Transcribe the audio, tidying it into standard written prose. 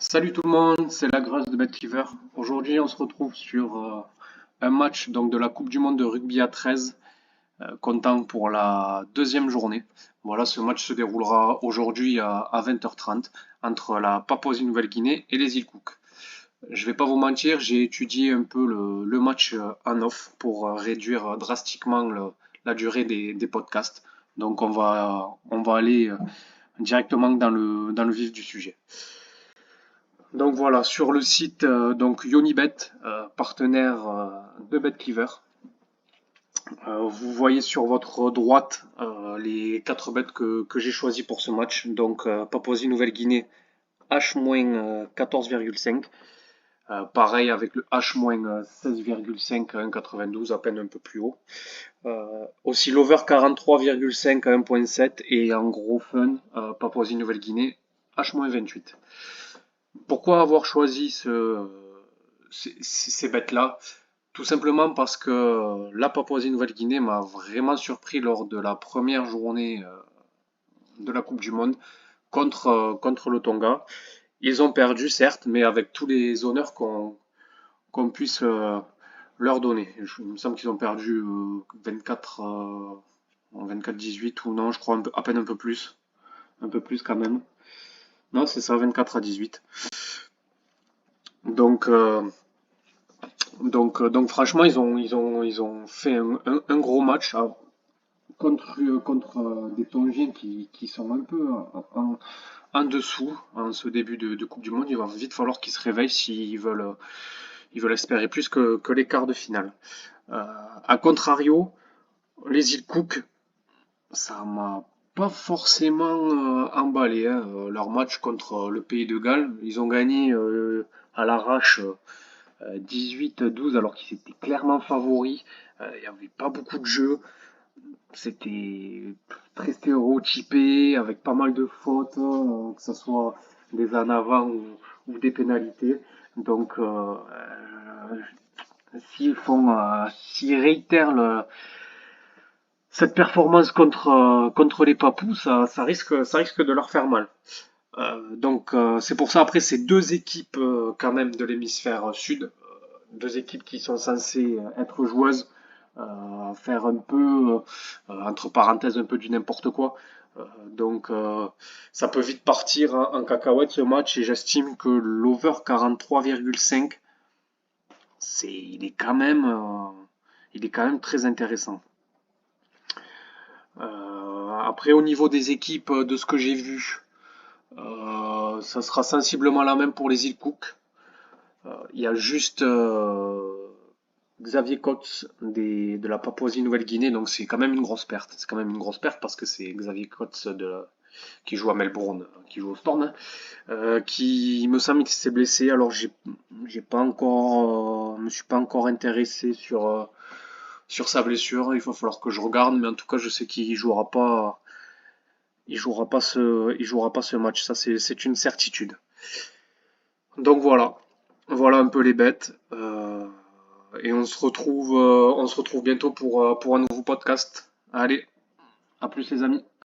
Salut tout le monde, c'est la grâce de BetCliver. Aujourd'hui, on se retrouve sur un match donc de la Coupe du Monde de rugby à 13, comptant pour la deuxième journée. Voilà, ce match se déroulera aujourd'hui à 20h30 entre la Papouasie-Nouvelle-Guinée et les îles Cook. Je vais pas vous mentir, j'ai étudié un peu le match en off pour réduire drastiquement la durée des podcasts. Donc on va aller directement dans le vif du sujet. Donc voilà, sur le site donc Yonibet, partenaire de BetCliver, vous voyez sur votre droite les 4 bêtes que j'ai choisis pour ce match. Donc Papouasie-Nouvelle-Guinée H-14,5. Pareil avec le H-16,5 à 1,92, à peine un peu plus haut. Aussi l'over 43,5 à 1,7 et en gros fun, Papouasie-Nouvelle-Guinée H-28. Pourquoi avoir choisi ces bêtes-là? Tout simplement parce que la Papouasie-Nouvelle-Guinée m'a vraiment surpris lors de la première journée de la Coupe du Monde contre le Tonga. Ils ont perdu, certes, mais avec tous les honneurs qu'on puisse leur donner. Il me semble qu'ils ont perdu 24, 24-18 ou non, je crois à peine un peu plus quand même. Non, c'est ça, 24-18. Donc, donc franchement, ils ont fait un gros match contre des Tongiens qui sont un peu en dessous en ce début de Coupe du Monde. Il va vite falloir qu'ils se réveillent s'ils veulent espérer plus que les quarts de finale. A contrario, les îles Cook, ça m'a pas forcément emballé, hein. Leur match contre le Pays de Galles, ils ont gagné à l'arrache 18-12 alors qu'ils étaient clairement favoris. Il n'y avait pas beaucoup de jeux. C'était très stéréotypé, avec pas mal de fautes, que ce soit des en avant ou des pénalités. Donc, s'ils réitèrent cette performance contre les Papous, ça risque de leur faire mal. Donc, c'est pour ça, après, ces deux équipes quand même de l'hémisphère sud, deux équipes qui sont censées être joueuses, faire un peu, entre parenthèses, un peu du n'importe quoi. Donc ça peut vite partir en cacahuète ce match et j'estime que l'over 43,5, il est quand même très intéressant. Après au niveau des équipes, de ce que j'ai vu, ça sera sensiblement la même pour les îles Cook. Il y a juste Xavier Coates de la Papouasie-Nouvelle-Guinée, donc c'est quand même une grosse perte. C'est quand même une grosse perte parce que c'est Xavier Coates qui joue à Melbourne, qui joue au Storm, hein, qui il me semble qu'il s'est blessé. Alors j'ai pas encore, me suis pas encore intéressé sur sa blessure. Il va falloir que je regarde, mais en tout cas je sais qu'il jouera pas, il jouera pas ce match. Ça c'est une certitude. Donc voilà un peu les bêtes. Et on se retrouve bientôt pour un nouveau podcast. Allez, à plus les amis.